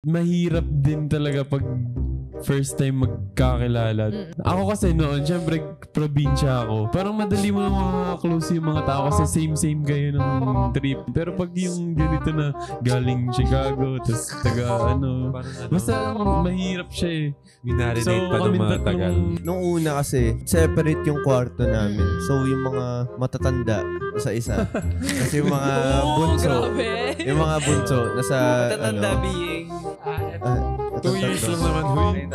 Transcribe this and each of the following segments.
mahirap din talaga pag first time magkakilala. Ako kasi noon, syempre, probinsya ako. Parang madali mo close yung mga tao kasi same kayo ng trip. Pero pag yung ganito na galing Chicago, tapos basta mahirap siya eh. Minarinate pa ng mga tagal. Nung una kasi, separate yung kwarto namin. So, yung mga matatanda sa isa. Kasi yung mga bunso. Yung mga bunso, nasa matatanda being 2 years lang naman, huy.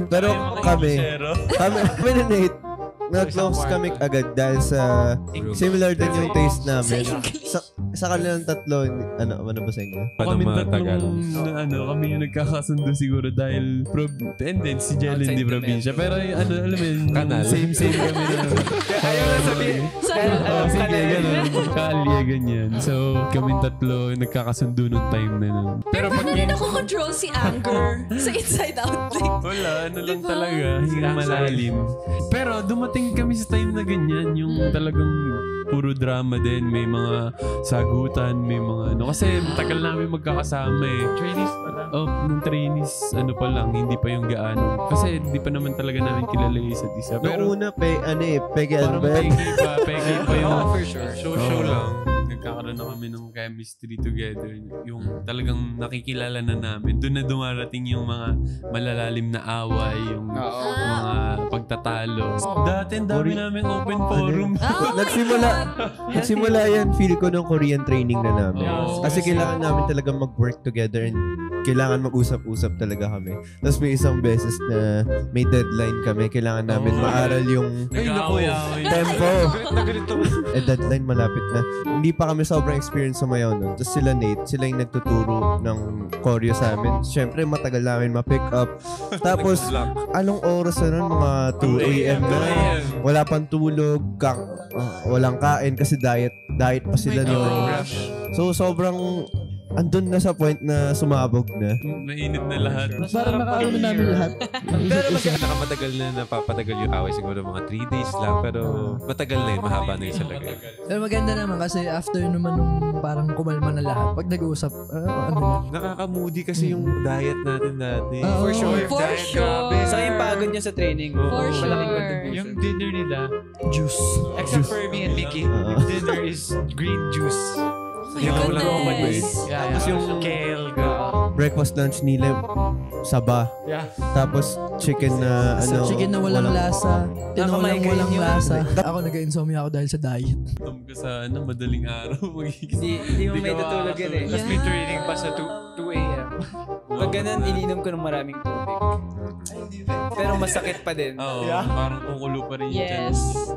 Pero kami na Nate, na-close kami agad dahil sa similar din yung taste namin. Sa kanilang tatlo, ano ba sa inyo? Kami kami yung nagkakasundo siguro dahil si Jelen di probinsya. Pero alam mo yun, same kami na. Ayaw na sabihin. Sige, gano'n. Kalye, ganyan. So, kami tatlo nagkakasundo nung time na nun. Pero paano na nakokontrol si anger sa inside out? Wala, lang talaga. Hingang malalim. Pero dumating kami sa time na ganyan, yung talagang puro drama din. May mga sagutan, may mga Kasi tagal namin magkakasama eh. Trainees pa lang. Nung trainees, pa lang, hindi pa yung gaano. Kasi hindi pa naman talaga namin kilala yung isa't isa. Pero noong una, Peggy parang Peggy pa yung for sure. Show lang. Nagkakaroon na kami ng chemistry together. Yung talagang nakikilala na namin. Doon na dumarating yung mga malalalim na away, yung mga pagtatalo. Dati ang dami namin open forum. Nagsimula yan, feel ko, ng Korean training na namin. Kasi kailangan namin talaga mag-work together and kailangan mag-usap-usap talaga kami. Tapos may isang beses na may deadline kami. Kailangan namin maaral yung tempo. Deadline malapit na. Hindi pa kami sobrang experience sa mayaw nun. Tapos sila Nate, sila yung nagtuturo ng choreo sa amin. Siyempre matagal namin ma-pick up. Tapos anong oras na nun? Mga 2 a.m. na. Wala pang tulog. Walang kain kasi diet pa sila nun. So sobrang andun na sa point na sumabog na. Mainit na lahat. Parang nakakaroon namin lahat. Pero nakamatagal na napapatagal yung away. Siguro mga 3 days lang. Pero matagal na yun. Mahaba na yun sa lagay. Pero maganda naman kasi after naman nung parang kumalma na lahat, pag nag-uusap, Nakaka-moody kasi yung diet natin dati. For sure. For sure. Saka yung pagod niya sa training. For Malaking sure. contribution. Yung dinner nila, juice. except for me and Mickey, yung dinner is green juice. Oh my goodness. Tapos yung kale, breakfast lunch nila, saba. yeah. Tapos chicken na Chicken na walang lasa. Tinolang walang yun. lasa. Ako nag-insomnia ako dahil sa diet. Tom ka sa madaling araw. Hindi mo may tutulog yan eh. Tapos may training pa sa 2 a.m. Pag ganun, ininom ko ng maraming tubig. Pero masakit pa din. Oo, parang kukulo pa rin yung Yes.